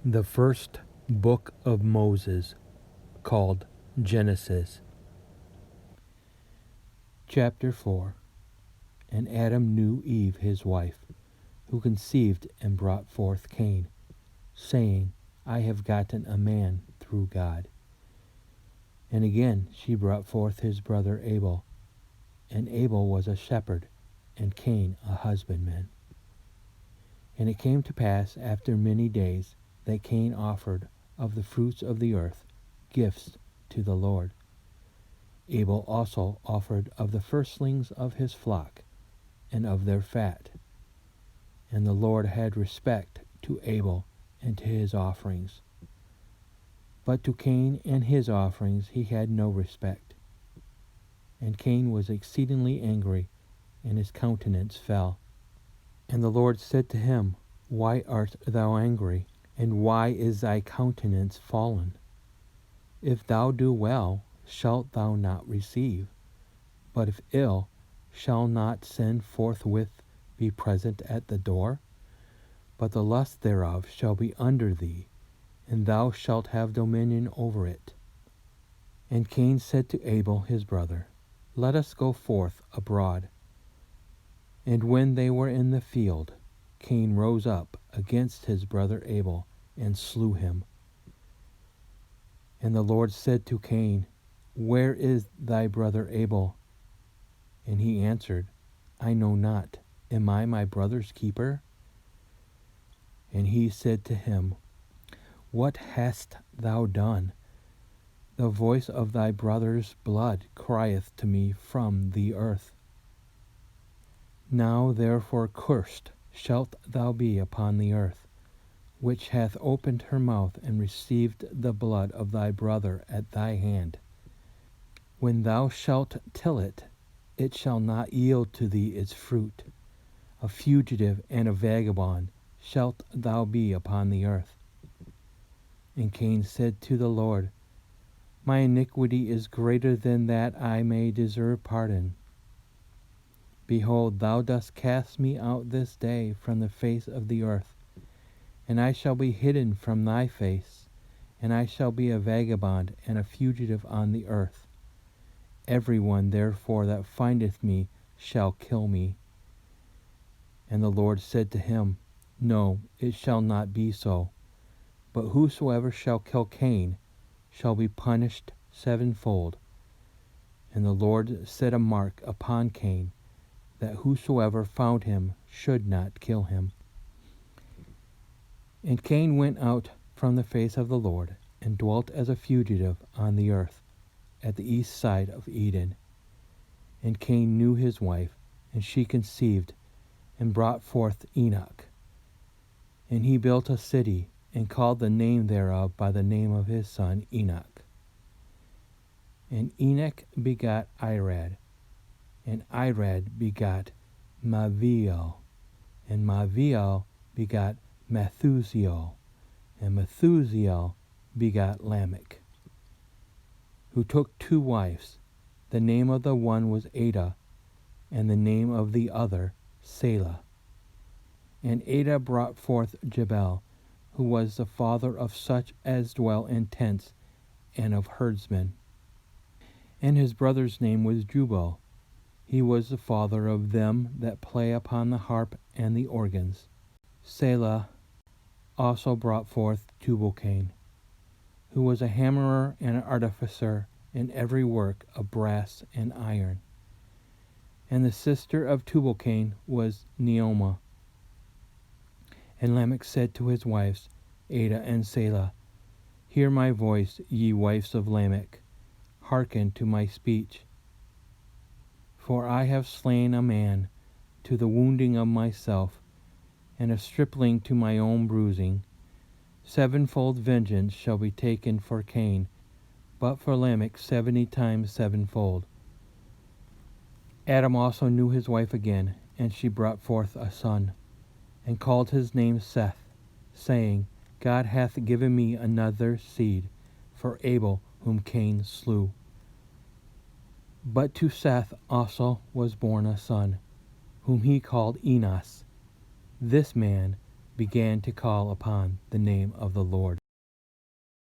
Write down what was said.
The first book of Moses, called Genesis. Chapter 4. And Adam knew Eve his wife, who conceived and brought forth Cain, saying, I have gotten a man through God. And again she brought forth his brother Abel, and Abel was a shepherd, and Cain a husbandman. And it came to pass after many days that Cain offered of the fruits of the earth gifts to the Lord. Abel also offered of the firstlings of his flock and of their fat. And the Lord had respect to Abel and to his offerings. But to Cain and his offerings he had no respect. And Cain was exceedingly angry, and his countenance fell. And the Lord said to him, Why art thou angry, and why is thy countenance fallen? If thou do well, shalt thou not receive? But if ill, shall not sin forthwith be present at the door? But the lust thereof shall be under thee, and thou shalt have dominion over it. And Cain said to Abel his brother, Let us go forth abroad. And when they were in the field, Cain rose up against his brother Abel, and slew him. And the Lord said to Cain, Where is thy brother Abel? And he answered, I know not. Am I my brother's keeper? And he said to him, What hast thou done? The voice of thy brother's blood crieth to me from the earth. Now therefore cursed shalt thou be upon the earth, which hath opened her mouth and received the blood of thy brother at thy hand. When thou shalt till it, it shall not yield to thee its fruit. A fugitive and a vagabond shalt thou be upon the earth. And Cain said to the Lord, My iniquity is greater than that I may deserve pardon. Behold, thou dost cast me out this day from the face of the earth, and I shall be hidden from thy face, and I shall be a vagabond and a fugitive on the earth. Every one therefore that findeth me shall kill me. And the Lord said to him, No, it shall not be so, but whosoever shall kill Cain shall be punished sevenfold. And the Lord set a mark upon Cain, that whosoever found him should not kill him. And Cain went out from the face of the Lord, and dwelt as a fugitive on the earth, at the east side of Eden. And Cain knew his wife, and she conceived, and brought forth Enoch. And he built a city, and called the name thereof by the name of his son Enoch. And Enoch begot Irad, and Irad begot Maviel, and Maviel begot Methusiel, and Methusiel begot Lamech, who took two wives. The name of the one was Ada, and the name of the other Selah. And Ada brought forth Jabal, who was the father of such as dwell in tents, and of herdsmen. And his brother's name was Jubal. He was the father of them that play upon the harp and the organs. Selah also brought forth Tubal-Cain, who was a hammerer and an artificer in every work of brass and iron. And the sister of Tubal-Cain was Neoma. And Lamech said to his wives, Ada and Selah, Hear my voice, ye wives of Lamech, hearken to my speech. For I have slain a man to the wounding of myself, and a stripling to my own bruising. Sevenfold vengeance shall be taken for Cain, but for Lamech 70 times sevenfold. Adam also knew his wife again, and she brought forth a son, and called his name Seth, saying, God hath given me another seed for Abel whom Cain slew. But to Seth also was born a son, whom he called Enos. This man began to call upon the name of the Lord.